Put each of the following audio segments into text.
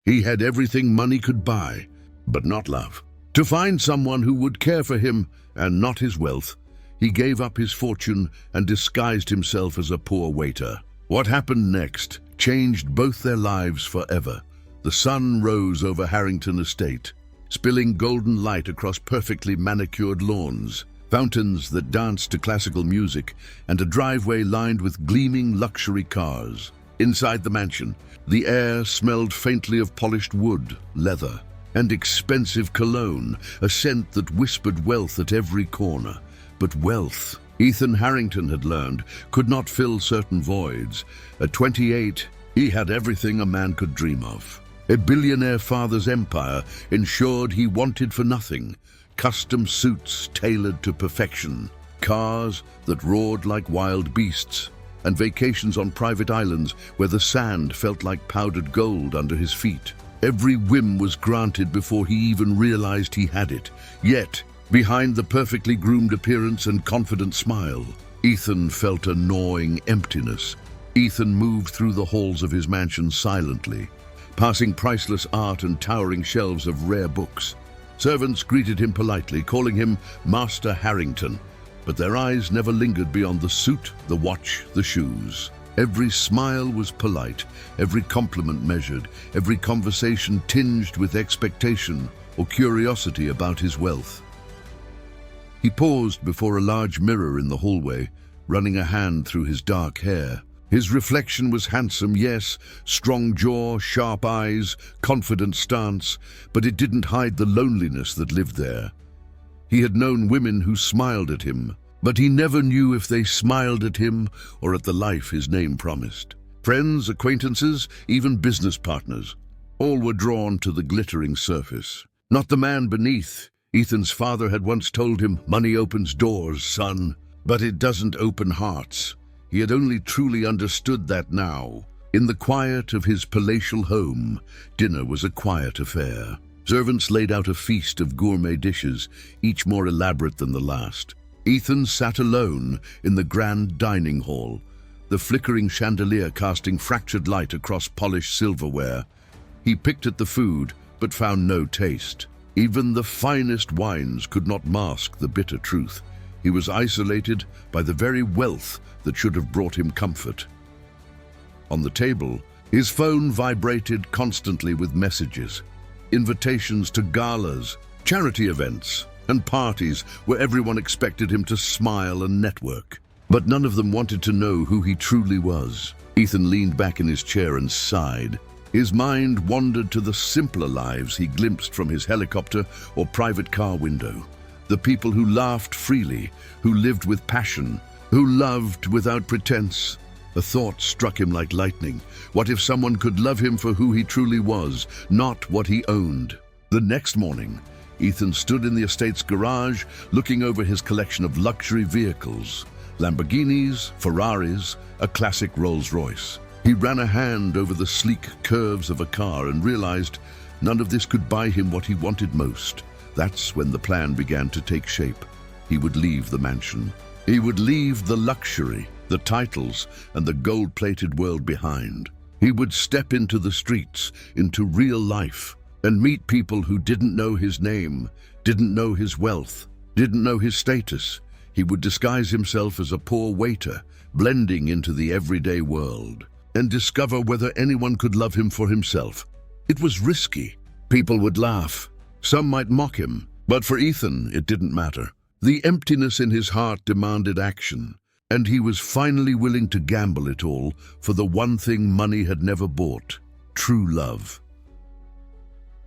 He had everything money could buy, but not love. To find someone who would care for him and not his wealth, he gave up his fortune and disguised himself as a poor waiter. What happened next changed both their lives forever. The sun rose over Harrington estate, spilling golden light across perfectly manicured lawns, fountains that danced to classical music, and a driveway lined with gleaming luxury cars. Inside the mansion, the air smelled faintly of polished wood, leather, and expensive cologne, a scent that whispered wealth at every corner. But wealth, Ethan Harrington had learned, could not fill certain voids. At 28, he had everything a man could dream of. A billionaire father's empire ensured he wanted for nothing. Custom suits tailored to perfection, cars that roared like wild beasts, and vacations on private islands where the sand felt like powdered gold under his feet. Every whim was granted before he even realized he had it. Yet, behind the perfectly groomed appearance and confident smile, Ethan felt a gnawing emptiness. Ethan moved through the halls of his mansion silently, passing priceless art and towering shelves of rare books. Servants greeted him politely, calling him Master Harrington, but their eyes never lingered beyond the suit, the watch, the shoes. Every smile was polite, every compliment measured, every conversation tinged with expectation or curiosity about his wealth. He paused before a large mirror in the hallway, running a hand through his dark hair. His reflection was handsome, yes, strong jaw, sharp eyes, confident stance, but it didn't hide the loneliness that lived there. He had known women who smiled at him, but he never knew if they smiled at him or at the life his name promised. Friends, acquaintances, even business partners, all were drawn to the glittering surface. Not the man beneath. Ethan's father had once told him, "Money opens doors, son, but it doesn't open hearts." He had only truly understood that now. In the quiet of his palatial home, dinner was a quiet affair. Servants laid out a feast of gourmet dishes, each more elaborate than the last. Ethan sat alone in the grand dining hall, the flickering chandelier casting fractured light across polished silverware. He picked at the food, but found no taste. Even the finest wines could not mask the bitter truth. He was isolated by the very wealth that should have brought him comfort. On the table, his phone vibrated constantly with messages, invitations to galas, charity events, and parties where everyone expected him to smile and network. But none of them wanted to know who he truly was. Ethan leaned back in his chair and sighed. His mind wandered to the simpler lives he glimpsed from his helicopter or private car window. The people who laughed freely, who lived with passion, who loved without pretense. A thought struck him like lightning. What if someone could love him for who he truly was, not what he owned? The next morning, Ethan stood in the estate's garage, looking over his collection of luxury vehicles. Lamborghinis, Ferraris, a classic Rolls-Royce. He ran a hand over the sleek curves of a car and realized none of this could buy him what he wanted most. That's when the plan began to take shape. He would leave the mansion. He would leave the luxury, the titles, and the gold-plated world behind. He would step into the streets, into real life, and meet people who didn't know his name, didn't know his wealth, didn't know his status. He would disguise himself as a poor waiter, blending into the everyday world, and discover whether anyone could love him for himself. It was risky. People would laugh. Some might mock him, but for Ethan, it didn't matter. The emptiness in his heart demanded action, and he was finally willing to gamble it all for the one thing money had never bought: true love.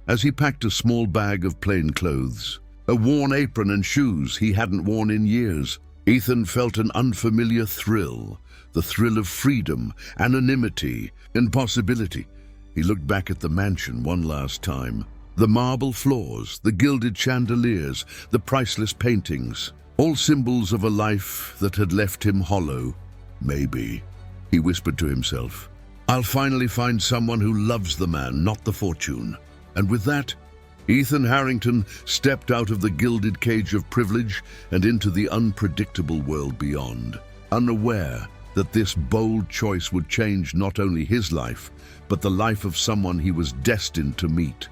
As he packed a small bag of plain clothes, a worn apron and shoes he hadn't worn in years, Ethan felt an unfamiliar thrill, the thrill of freedom, anonymity, and possibility. He looked back at the mansion one last time. The marble floors, the gilded chandeliers, the priceless paintings, all symbols of a life that had left him hollow. Maybe, he whispered to himself, I'll finally find someone who loves the man, not the fortune. And with that, Ethan Harrington stepped out of the gilded cage of privilege and into the unpredictable world beyond. Unaware that this bold choice would change not only his life, but the life of someone he was destined to meet.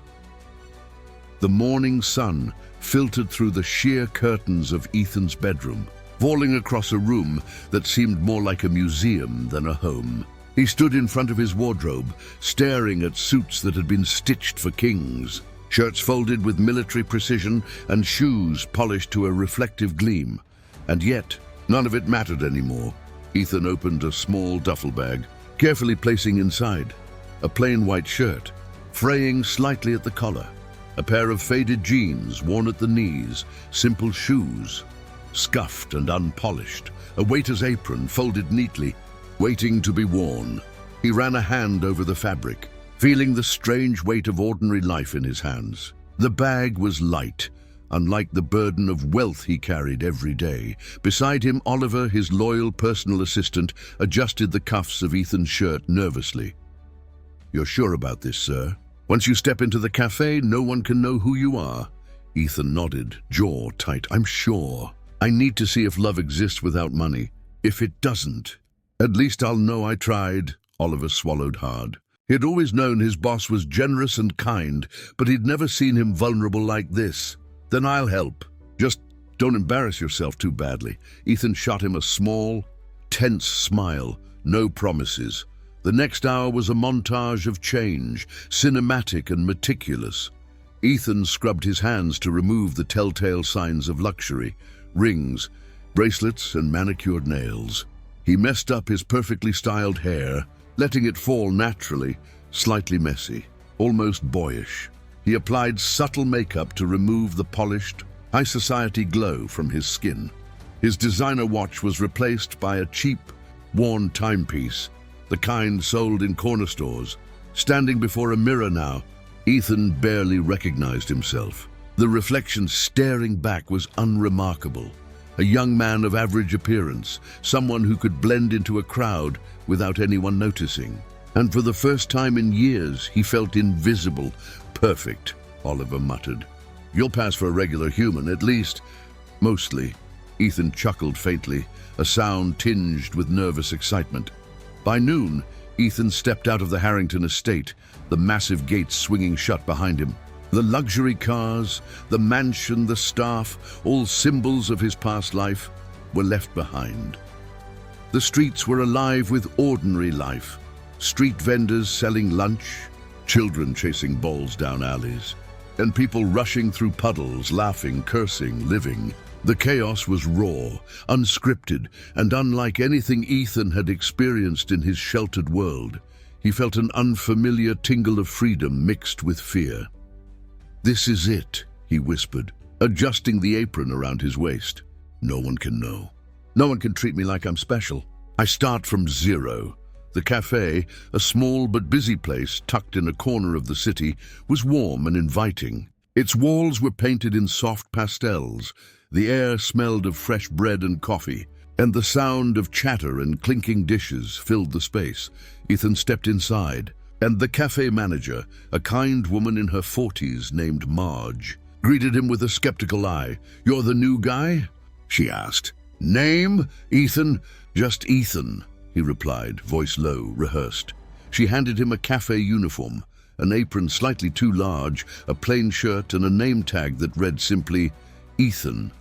The morning sun filtered through the sheer curtains of Ethan's bedroom, falling across a room that seemed more like a museum than a home. He stood in front of his wardrobe, staring at suits that had been stitched for kings, shirts folded with military precision and shoes polished to a reflective gleam. And yet, none of it mattered anymore. Ethan opened a small duffel bag, carefully placing inside a plain white shirt, fraying slightly at the collar, a pair of faded jeans worn at the knees, simple shoes, scuffed and unpolished, a waiter's apron folded neatly, waiting to be worn. He ran a hand over the fabric, feeling the strange weight of ordinary life in his hands. The bag was light, unlike the burden of wealth he carried every day. Beside him, Oliver, his loyal personal assistant, adjusted the cuffs of Ethan's shirt nervously. "You're sure about this, sir? Once you step into the café, no one can know who you are." Ethan nodded, jaw tight. "I'm sure. I need to see if love exists without money. If it doesn't, at least I'll know I tried." Oliver swallowed hard. He had always known his boss was generous and kind, but he'd never seen him vulnerable like this. "Then I'll help. Just don't embarrass yourself too badly." Ethan shot him a small, tense smile. No promises. The next hour was a montage of change, cinematic and meticulous. Ethan scrubbed his hands to remove the telltale signs of luxury: rings, bracelets, and manicured nails. He messed up his perfectly styled hair, letting it fall naturally, slightly messy, almost boyish. He applied subtle makeup to remove the polished, high-society glow from his skin. His designer watch was replaced by a cheap, worn timepiece, the kind sold in corner stores. Standing before a mirror now, Ethan barely recognized himself. The reflection staring back was unremarkable. A young man of average appearance, someone who could blend into a crowd without anyone noticing. And for the first time in years, he felt invisible. "Perfect," Oliver muttered. "You'll pass for a regular human, at least." "Mostly." Ethan chuckled faintly, a sound tinged with nervous excitement. By noon, Ethan stepped out of the Harrington estate, the massive gates swinging shut behind him. The luxury cars, the mansion, the staff, all symbols of his past life, were left behind. The streets were alive with ordinary life. Street vendors selling lunch, children chasing balls down alleys, and people rushing through puddles, laughing, cursing, living. The chaos was raw, unscripted, and unlike anything Ethan had experienced in his sheltered world. He felt an unfamiliar tingle of freedom mixed with fear. "This is it," he whispered, adjusting the apron around his waist. "No one can know. No one can treat me like I'm special. I start from zero." The café, a small but busy place tucked in a corner of the city, was warm and inviting. Its walls were painted in soft pastels. The air smelled of fresh bread and coffee, and the sound of chatter and clinking dishes filled the space. Ethan stepped inside, and the café manager, a kind woman in her 40s named Marge, greeted him with a skeptical eye. "You're the new guy?" she asked. "Name? Ethan." "Just Ethan," he replied, voice low, rehearsed. She handed him a café uniform, an apron slightly too large, a plain shirt, and a name tag that read simply, "Ethan,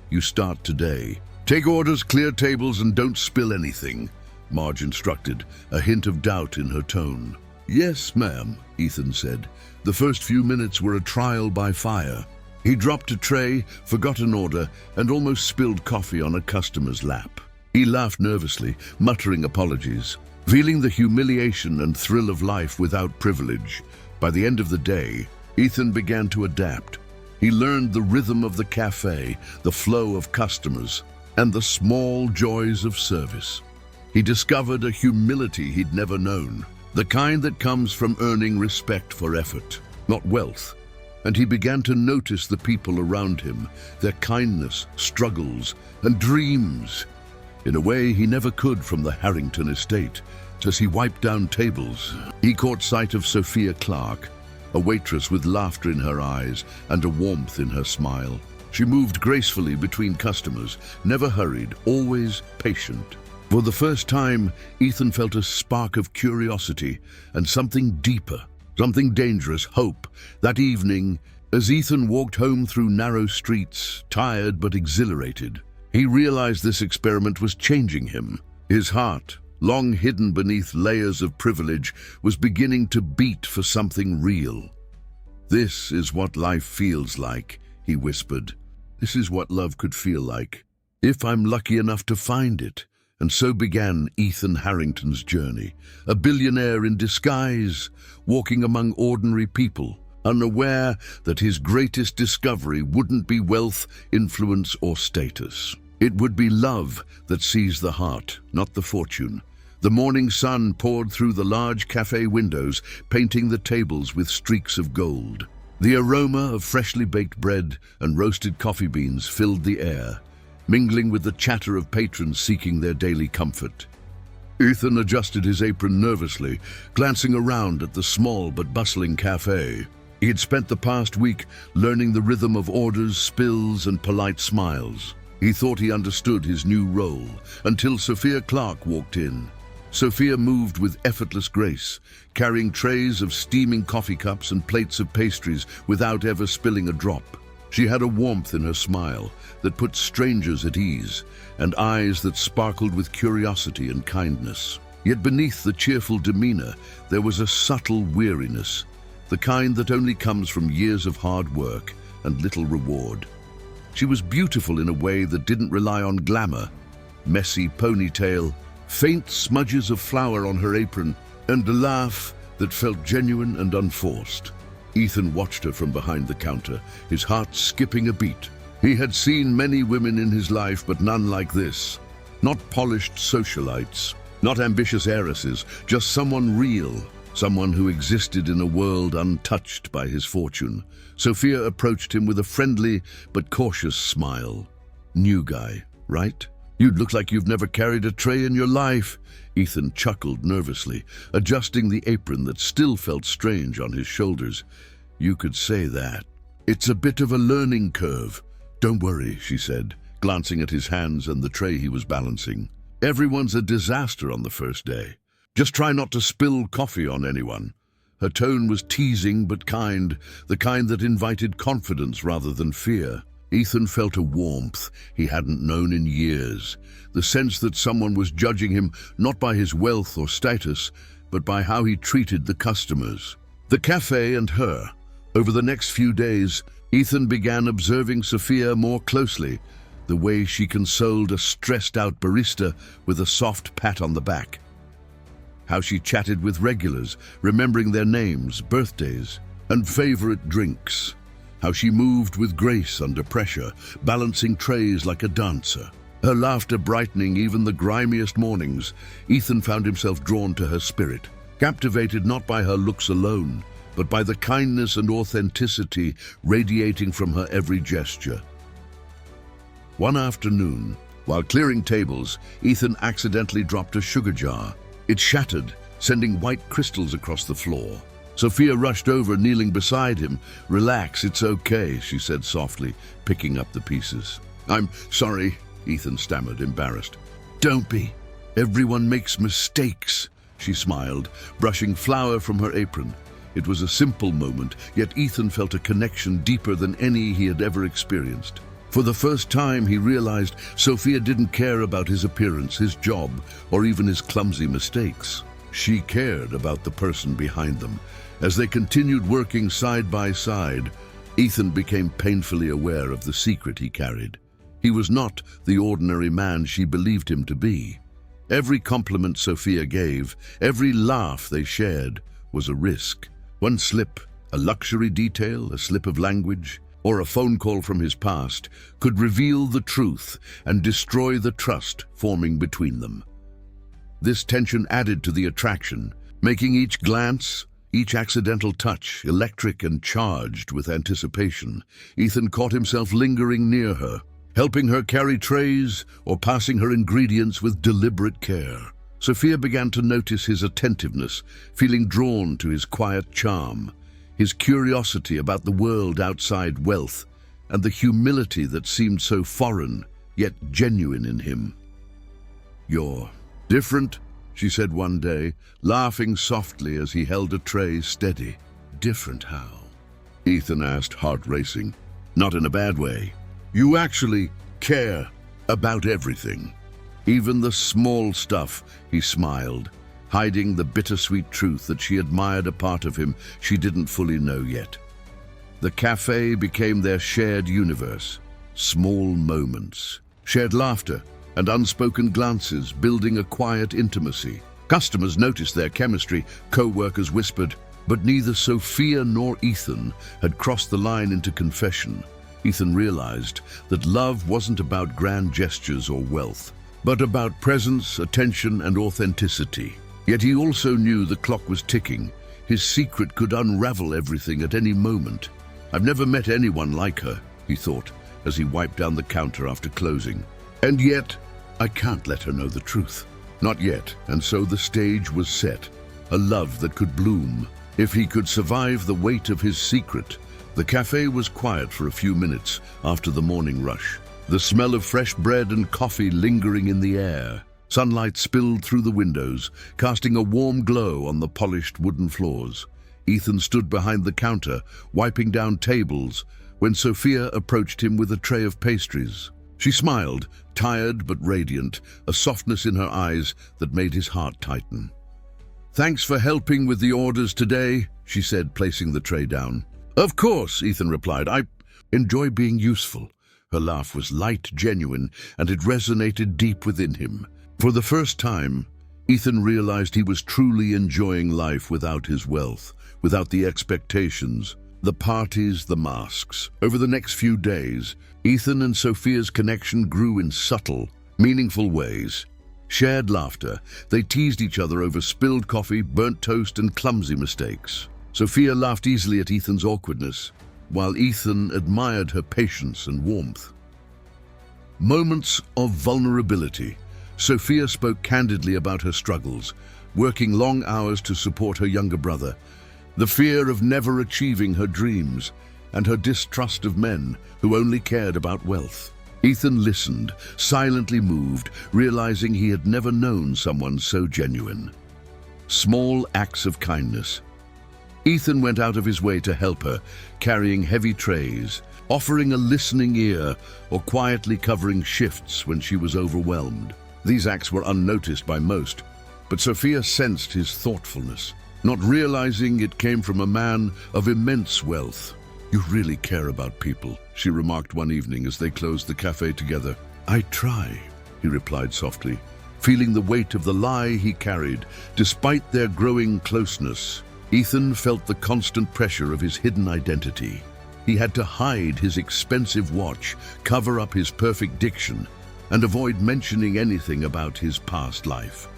you start today. Take orders, clear tables, and don't spill anything," Marge instructed, a hint of doubt in her tone. "Yes, ma'am," Ethan said. The first few minutes were a trial by fire. He dropped a tray, forgot an order, and almost spilled coffee on a customer's lap. He laughed nervously, muttering apologies, feeling the humiliation and thrill of life without privilege. By the end of the day, Ethan began to adapt. He learned the rhythm of the café, the flow of customers, and the small joys of service. He discovered a humility he'd never known, the kind that comes from earning respect for effort, not wealth. And he began to notice the people around him, their kindness, struggles, and dreams, in a way he never could from the Harrington estate. As he wiped down tables, he caught sight of Sophia Clarke, a waitress with laughter in her eyes and a warmth in her smile. She moved gracefully between customers, never hurried, always patient. For the first time, Ethan felt a spark of curiosity and something deeper, something dangerous, hope. That evening, as Ethan walked home through narrow streets, tired but exhilarated, he realized this experiment was changing him. His heart, long hidden beneath layers of privilege, was beginning to beat for something real. "This is what life feels like," he whispered. "This is what love could feel like, if I'm lucky enough to find it." And so began Ethan Harrington's journey, a billionaire in disguise, walking among ordinary people, unaware that his greatest discovery wouldn't be wealth, influence, or status. It would be love that sees the heart, not the fortune. The morning sun poured through the large café windows, painting the tables with streaks of gold. The aroma of freshly baked bread and roasted coffee beans filled the air, mingling with the chatter of patrons seeking their daily comfort. Ethan adjusted his apron nervously, glancing around at the small but bustling café. He had spent the past week learning the rhythm of orders, spills, and polite smiles. He thought he understood his new role, until Sophia Clarke walked in. Sophia moved with effortless grace, carrying trays of steaming coffee cups and plates of pastries without ever spilling a drop. She had a warmth in her smile that put strangers at ease, and eyes that sparkled with curiosity and kindness. Yet beneath the cheerful demeanor, there was a subtle weariness, the kind that only comes from years of hard work and little reward. She was beautiful in a way that didn't rely on glamour. Messy ponytail, faint smudges of flour on her apron, and a laugh that felt genuine and unforced. Ethan watched her from behind the counter, his heart skipping a beat. He had seen many women in his life, but none like this. Not polished socialites, not ambitious heiresses, just someone real, someone who existed in a world untouched by his fortune. Sophia approached him with a friendly but cautious smile. "New guy, right? You'd look like you've never carried a tray in your life." Ethan chuckled nervously, adjusting the apron that still felt strange on his shoulders. "You could say that. It's a bit of a learning curve." "Don't worry," she said, glancing at his hands and the tray he was balancing. "Everyone's a disaster on the first day. Just try not to spill coffee on anyone." Her tone was teasing but kind, the kind that invited confidence rather than fear. Ethan felt a warmth he hadn't known in years, the sense that someone was judging him not by his wealth or status, but by how he treated the customers. The café and her. Over the next few days, Ethan began observing Sophia more closely, the way she consoled a stressed-out barista with a soft pat on the back. How she chatted with regulars, remembering their names, birthdays, and favorite drinks. How she moved with grace under pressure, balancing trays like a dancer. Her laughter brightening even the grimiest mornings. Ethan found himself drawn to her spirit, captivated not by her looks alone, but by the kindness and authenticity radiating from her every gesture. One afternoon, while clearing tables, Ethan accidentally dropped a sugar jar. It shattered, sending white crystals across the floor. Sophia rushed over, kneeling beside him. "Relax, it's okay," she said softly, picking up the pieces. "I'm sorry," Ethan stammered, embarrassed. "Don't be. Everyone makes mistakes," she smiled, brushing flour from her apron. It was a simple moment, yet Ethan felt a connection deeper than any he had ever experienced. For the first time, he realized Sophia didn't care about his appearance, his job, or even his clumsy mistakes. She cared about the person behind them. As they continued working side by side, Ethan became painfully aware of the secret he carried. He was not the ordinary man she believed him to be. Every compliment Sophia gave, every laugh they shared, was a risk. One slip, a luxury detail, a slip of language, or a phone call from his past, could reveal the truth and destroy the trust forming between them. This tension added to the attraction, making each glance, each accidental touch, electric and charged with anticipation. Ethan caught himself lingering near her, helping her carry trays or passing her ingredients with deliberate care. Sophia began to notice his attentiveness, feeling drawn to his quiet charm, his curiosity about the world outside wealth, and the humility that seemed so foreign, yet genuine in him. "You're "Different," she said one day, laughing softly as he held a tray steady. "Different how?" Ethan asked, heart racing. "Not in a bad way. You actually care about everything. Even the small stuff," he smiled, hiding the bittersweet truth that she admired a part of him she didn't fully know yet. The cafe became their shared universe. Small moments, shared laughter, and unspoken glances, building a quiet intimacy. Customers noticed their chemistry, co-workers whispered, but neither Sophia nor Ethan had crossed the line into confession. Ethan realized that love wasn't about grand gestures or wealth, but about presence, attention, and authenticity. Yet he also knew the clock was ticking. His secret could unravel everything at any moment. "I've never met anyone like her," he thought, as he wiped down the counter after closing. "And yet, I can't let her know the truth. Not yet." And so the stage was set. A love that could bloom. If he could survive the weight of his secret. The cafe was quiet for a few minutes after the morning rush. The smell of fresh bread and coffee lingering in the air. Sunlight spilled through the windows, casting a warm glow on the polished wooden floors. Ethan stood behind the counter, wiping down tables, when Sophia approached him with a tray of pastries. She smiled, tired but radiant, a softness in her eyes that made his heart tighten. "Thanks for helping with the orders today," she said, placing the tray down. "Of course," Ethan replied. "I enjoy being useful." Her laugh was light, genuine, and it resonated deep within him. For the first time, Ethan realized he was truly enjoying life without his wealth, without the expectations, the parties, the masks. Over the next few days, Ethan and Sophia's connection grew in subtle, meaningful ways. Shared laughter, they teased each other over spilled coffee, burnt toast, and clumsy mistakes. Sophia laughed easily at Ethan's awkwardness, while Ethan admired her patience and warmth. Moments of vulnerability. Sophia spoke candidly about her struggles, working long hours to support her younger brother, the fear of never achieving her dreams, and her distrust of men who only cared about wealth. Ethan listened, silently moved, realizing he had never known someone so genuine. Small acts of kindness. Ethan went out of his way to help her, carrying heavy trays, offering a listening ear, or quietly covering shifts when she was overwhelmed. These acts were unnoticed by most, but Sophia sensed his thoughtfulness, not realizing it came from a man of immense wealth. "You really care about people," she remarked one evening as they closed the cafe together. "I try," he replied softly, feeling the weight of the lie he carried. Despite their growing closeness, Ethan felt the constant pressure of his hidden identity. He had to hide his expensive watch, cover up his perfect diction, and avoid mentioning anything about his past life.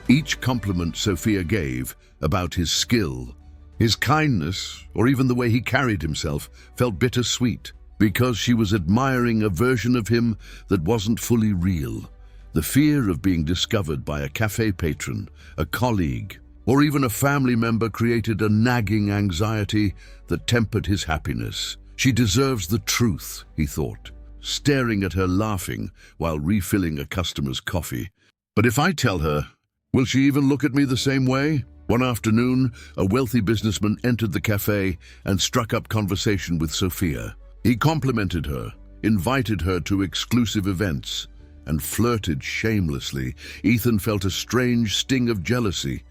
Each compliment Sophia gave about his skill, his kindness, or even the way he carried himself, felt bittersweet, because she was admiring a version of him that wasn't fully real. The fear of being discovered by a cafe patron, a colleague, or even a family member created a nagging anxiety that tempered his happiness. "She deserves the truth," he thought, staring at her laughing while refilling a customer's coffee. "But if I tell her, will she even look at me the same way?" One afternoon, a wealthy businessman entered the cafe and struck up conversation with Sophia. He complimented her, invited her to exclusive events, and flirted shamelessly. Ethan felt a strange sting of jealousy,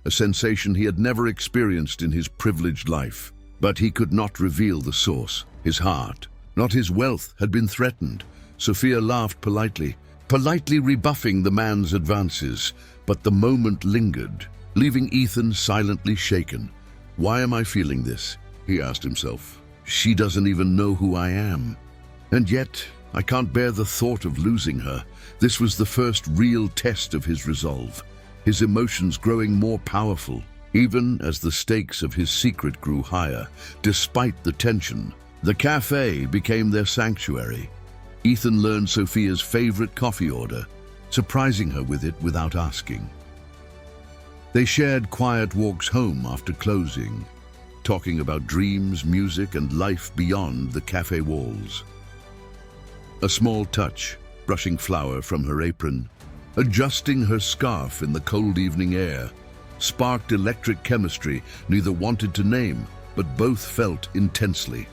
a sensation he had never experienced in his privileged life. But he could not reveal the source. His heart, not his wealth, had been threatened. Sophia laughed politely rebuffing the man's advances, but the moment lingered, leaving Ethan silently shaken. "Why am I feeling this?" he asked himself. "She doesn't even know who I am. And yet, I can't bear the thought of losing her." This was the first real test of his resolve, his emotions growing more powerful, even as the stakes of his secret grew higher. Despite the tension, the cafe became their sanctuary. Ethan learned Sophia's favorite coffee order, surprising her with it without asking. They shared quiet walks home after closing, talking about dreams, music, and life beyond the cafe walls. A small touch, brushing flour from her apron, adjusting her scarf in the cold evening air, sparked electric chemistry neither wanted to name, but both felt intensely.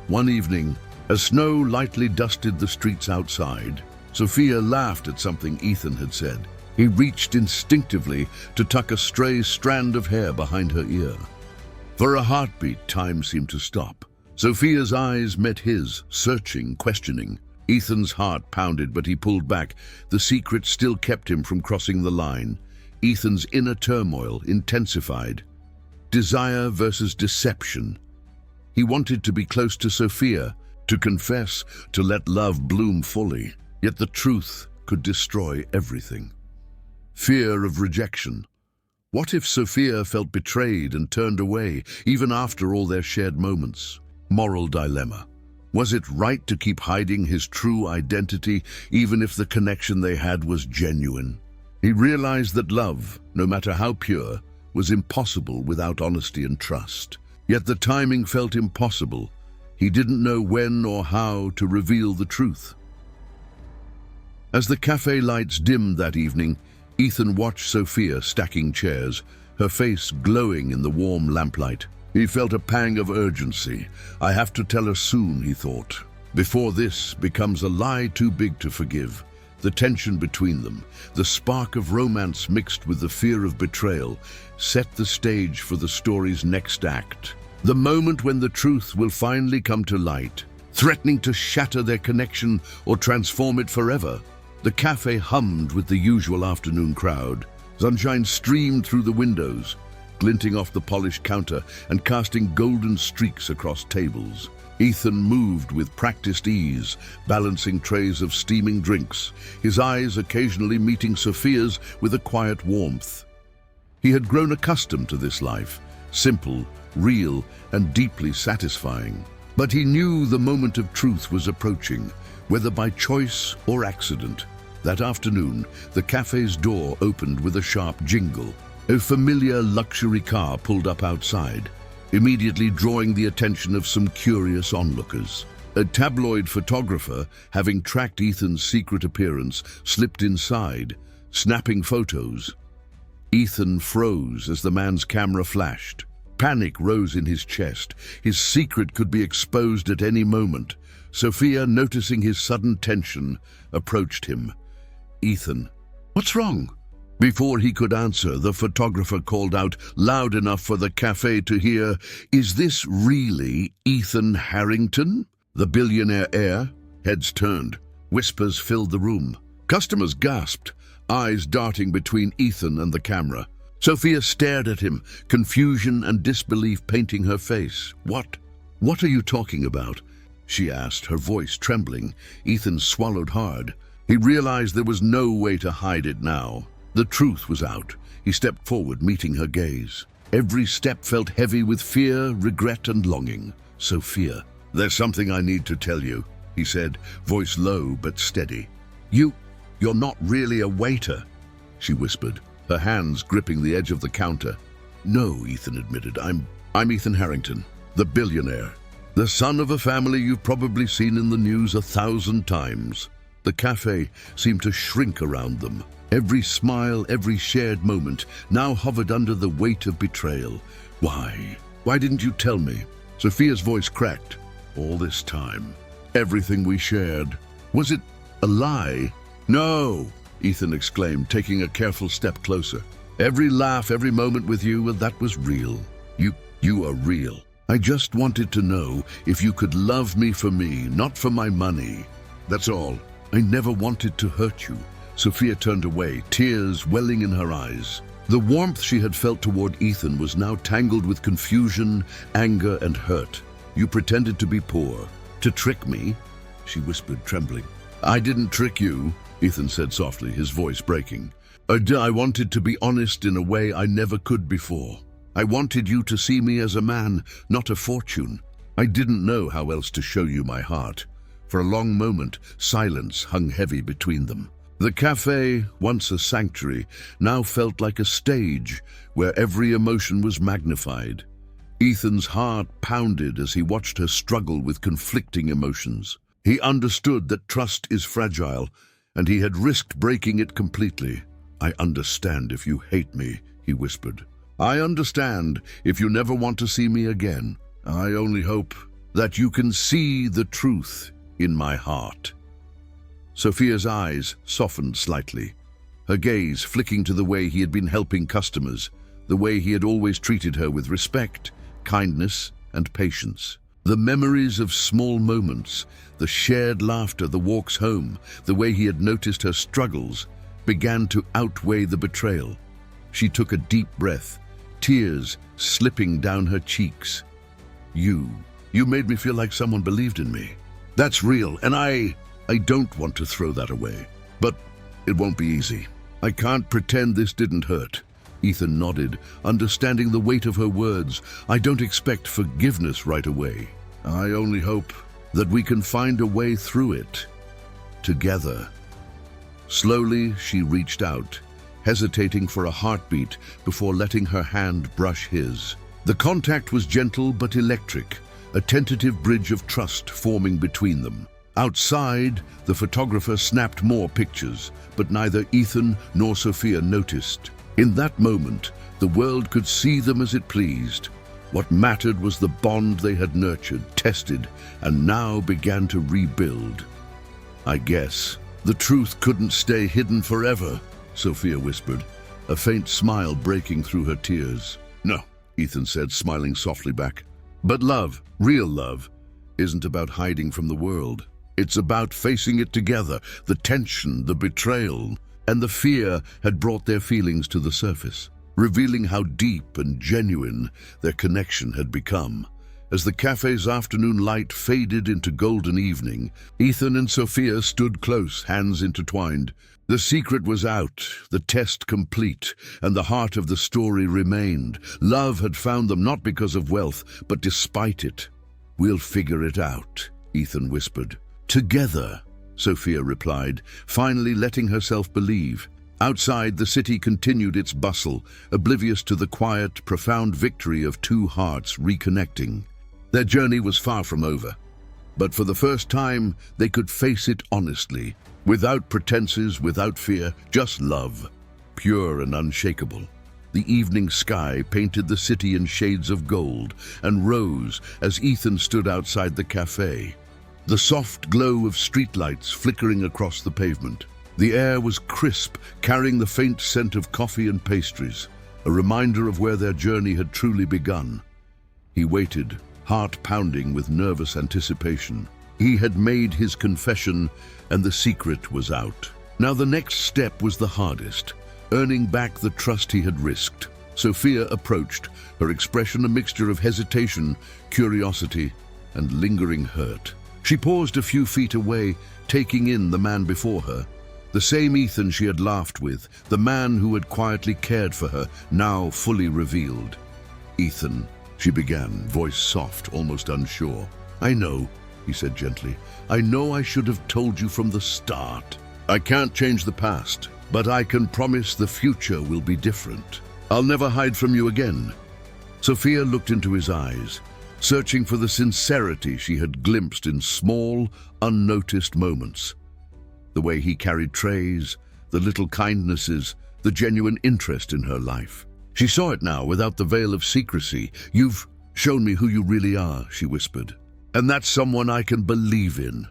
One evening, as snow lightly dusted the streets outside, Sophia laughed at something Ethan had said. He reached instinctively to tuck a stray strand of hair behind her ear. For a heartbeat, time seemed to stop. Sophia's eyes met his, searching, questioning. Ethan's heart pounded, but he pulled back. The secret still kept him from crossing the line. Ethan's inner turmoil intensified. Desire versus deception. He wanted to be close to Sophia, to confess, to let love bloom fully. Yet the truth could destroy everything. Fear of rejection. What if Sophia felt betrayed and turned away, even after all their shared moments? Moral dilemma. Was it right to keep hiding his true identity, even if the connection they had was genuine? He realized that love, no matter how pure, was impossible without honesty and trust. Yet the timing felt impossible. He didn't know when or how to reveal the truth. As the cafe lights dimmed that evening, Ethan watched Sophia stacking chairs, her face glowing in the warm lamplight. He felt a pang of urgency. I have to tell her soon, he thought, before this becomes a lie too big to forgive. The tension between them, the spark of romance mixed with the fear of betrayal, set the stage for the story's next act. The moment when the truth will finally come to light, threatening to shatter their connection or transform it forever. The cafe hummed with the usual afternoon crowd. Sunshine streamed through the windows, glinting off the polished counter and casting golden streaks across tables. Ethan moved with practiced ease, balancing trays of steaming drinks, his eyes occasionally meeting Sophia's with a quiet warmth. He had grown accustomed to this life, simple, real, and deeply satisfying. But he knew the moment of truth was approaching, whether by choice or accident. That afternoon, the cafe's door opened with a sharp jingle. A familiar luxury car pulled up outside, immediately drawing the attention of some curious onlookers. A tabloid photographer, having tracked Ethan's secret appearance, slipped inside, snapping photos. Ethan froze as the man's camera flashed. Panic rose in his chest. His secret could be exposed at any moment. Sophia, noticing his sudden tension, approached him. "Ethan, what's wrong?" Before he could answer, the photographer called out loud enough for the cafe to hear, "Is this really Ethan Harrington, the billionaire heir?" Heads turned. Whispers filled the room. Customers gasped, eyes darting between Ethan and the camera. Sophia stared at him, confusion and disbelief painting her face. What are you talking about?" she asked, her voice trembling. Ethan swallowed hard. He realized there was no way to hide it now. The truth was out. He stepped forward, meeting her gaze. Every step felt heavy with fear, regret, and longing. "Sophia, there's something I need to tell you," he said, voice low but steady. You're not really a waiter," she whispered, her hands gripping the edge of the counter. "No," Ethan admitted. I'm Ethan Harrington, the billionaire. The son of a family you've probably seen in the news 1,000 times. The cafe seemed to shrink around them. Every smile, every shared moment now hovered under the weight of betrayal. Why didn't you tell me?" Sophia's voice cracked. "All this time, everything we shared, was it a lie?" "No," Ethan exclaimed, taking a careful step closer. "Every laugh, every moment with you, well, that was real. You are real. I just wanted to know if you could love me for me, not for my money. That's all. I never wanted to hurt you." Sophia turned away, tears welling in her eyes. The warmth she had felt toward Ethan was now tangled with confusion, anger, and hurt. "You pretended to be poor, to trick me," she whispered, trembling. "I didn't trick you," Ethan said softly, his voice breaking. I wanted to be honest in a way I never could before. I wanted you to see me as a man, not a fortune. I didn't know how else to show you my heart." For a long moment, silence hung heavy between them. The cafe, once a sanctuary, now felt like a stage where every emotion was magnified. Ethan's heart pounded as he watched her struggle with conflicting emotions. He understood that trust is fragile, and he had risked breaking it completely. "I understand if you hate me," he whispered. "I understand if you never want to see me again. I only hope that you can see the truth in my heart." Sophia's eyes softened slightly, her gaze flicking to the way he had been helping customers, the way he had always treated her with respect, kindness, and patience. The memories of small moments, the shared laughter, the walks home, the way he had noticed her struggles, began to outweigh the betrayal. She took a deep breath, tears slipping down her cheeks. You made me feel like someone believed in me. That's real, and I don't want to throw that away. But it won't be easy. I can't pretend this didn't hurt." Ethan nodded, understanding the weight of her words. "I don't expect forgiveness right away. I only hope that we can find a way through it together." Slowly, she reached out, hesitating for a heartbeat before letting her hand brush his. The contact was gentle but electric, a tentative bridge of trust forming between them. Outside, the photographer snapped more pictures, but neither Ethan nor Sophia noticed. In that moment, the world could see them as it pleased. What mattered was the bond they had nurtured, tested, and now began to rebuild. "I guess the truth couldn't stay hidden forever," Sophia whispered, a faint smile breaking through her tears. "No," Ethan said, smiling softly back. "But love, real love, isn't about hiding from the world. It's about facing it together. The tension, the betrayal, and the fear had brought their feelings to the surface, revealing how deep and genuine their connection had become. As the cafe's afternoon light faded into golden evening, Ethan and Sophia stood close, hands intertwined. The secret was out, the test complete, and the heart of the story remained. Love had found them not because of wealth, but despite it. "We'll figure it out," Ethan whispered. "Together," Sophia replied, finally letting herself believe. Outside, the city continued its bustle, oblivious to the quiet, profound victory of two hearts reconnecting. Their journey was far from over, but for the first time, they could face it honestly, without pretenses, without fear, just love, pure and unshakable. The evening sky painted the city in shades of gold and rose as Ethan stood outside the café. The soft glow of streetlights flickering across the pavement. The air was crisp, carrying the faint scent of coffee and pastries, a reminder of where their journey had truly begun. He waited, heart pounding with nervous anticipation. He had made his confession, and the secret was out. Now the next step was the hardest, earning back the trust he had risked. Sophia approached, her expression a mixture of hesitation, curiosity, and lingering hurt. She paused a few feet away, taking in the man before her. The same Ethan she had laughed with, the man who had quietly cared for her, now fully revealed. "Ethan," she began, voice soft, almost unsure. "I know," he said gently. "I know I should have told you from the start. I can't change the past, but I can promise the future will be different. I'll never hide from you again." Sophia looked into his eyes, searching for the sincerity she had glimpsed in small, unnoticed moments. The way he carried trays, the little kindnesses, the genuine interest in her life. She saw it now without the veil of secrecy. "You've shown me who you really are," she whispered. "And that's someone I can believe in."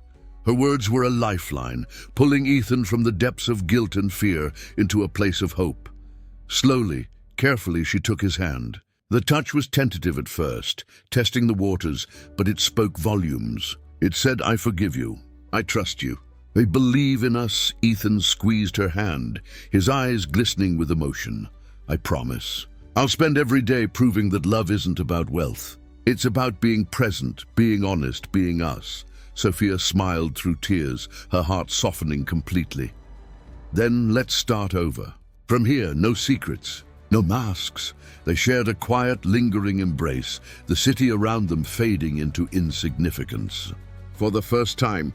Her words were a lifeline, pulling Ethan from the depths of guilt and fear into a place of hope. Slowly, carefully, she took his hand. The touch was tentative at first, testing the waters, but it spoke volumes. It said, "I forgive you. I trust you. I believe in us." Ethan squeezed her hand, his eyes glistening with emotion. "I promise. I'll spend every day proving that love isn't about wealth. It's about being present, being honest, being us." Sophia smiled through tears, her heart softening completely. "Then let's start over. From here, no secrets, no masks." They shared a quiet, lingering embrace, the city around them fading into insignificance. For the first time,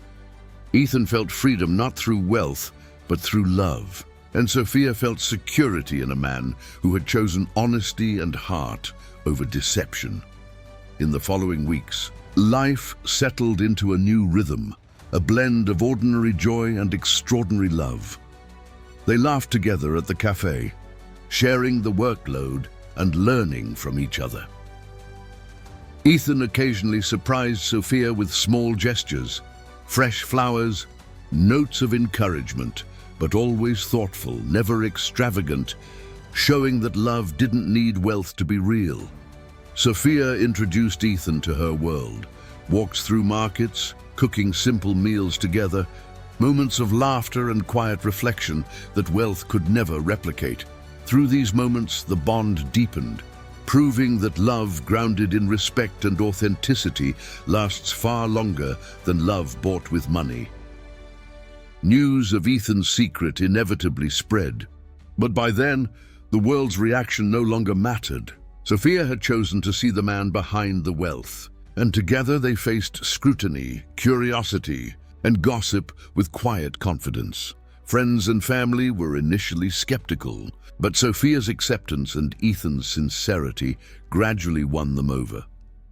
Ethan felt freedom not through wealth, but through love. And Sophia felt security in a man who had chosen honesty and heart over deception. In the following weeks, life settled into a new rhythm. a blend of ordinary joy and extraordinary love. They laughed together at the café, sharing the workload and learning from each other. Ethan occasionally surprised Sophia with small gestures, fresh flowers, notes of encouragement, but always thoughtful, never extravagant, showing that love didn't need wealth to be real. Sophia introduced Ethan to her world, walks through markets, cooking simple meals together, moments of laughter and quiet reflection that wealth could never replicate. Through these moments, the bond deepened, proving that love grounded in respect and authenticity lasts far longer than love bought with money. News of Ethan's secret inevitably spread, but by then, the world's reaction no longer mattered. Sophia had chosen to see the man behind the wealth, and together they faced scrutiny, curiosity, and gossip with quiet confidence. Friends and family were initially skeptical, but Sophia's acceptance and Ethan's sincerity gradually won them over.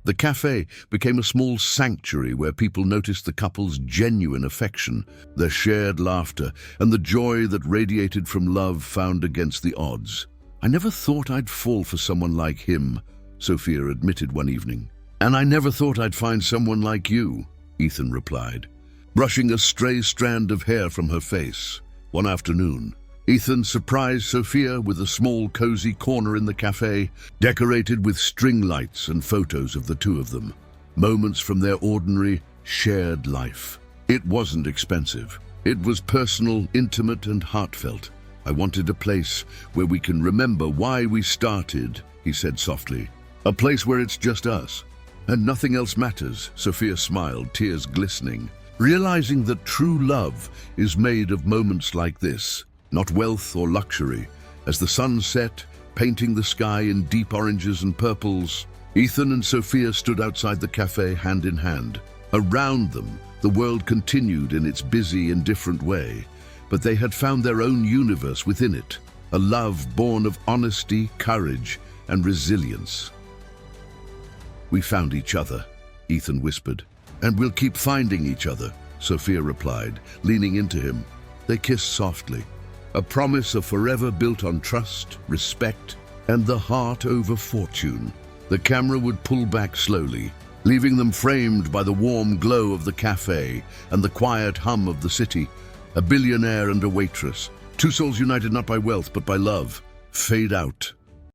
The café became a small sanctuary where people noticed the couple's genuine affection, their shared laughter, and the joy that radiated from love found against the odds. "I never thought I'd fall for someone like him," Sophia admitted one evening. "And I never thought I'd find someone like you," Ethan replied, brushing a stray strand of hair from her face. One afternoon, Ethan surprised Sophia with a small, cozy corner in the café, decorated with string lights and photos of the two of them, moments from their ordinary, shared life. It wasn't expensive. It was personal, intimate, and heartfelt. "I wanted a place where we can remember why we started," he said softly. "A place where it's just us, and nothing else matters," Sophia smiled, tears glistening, realizing that true love is made of moments like this, not wealth or luxury. As the sun set, painting the sky in deep oranges and purples, Ethan and Sophia stood outside the café hand in hand. Around them, the world continued in its busy and different way, but they had found their own universe within it, a love born of honesty, courage, and resilience. "We found each other," Ethan whispered. "And we'll keep finding each other," Sophia replied, leaning into him. They kissed softly, a promise of forever built on trust, respect, and the heart over fortune. The camera would pull back slowly, leaving them framed by the warm glow of the café and the quiet hum of the city. A billionaire and a waitress, two souls united not by wealth but by love, fade out,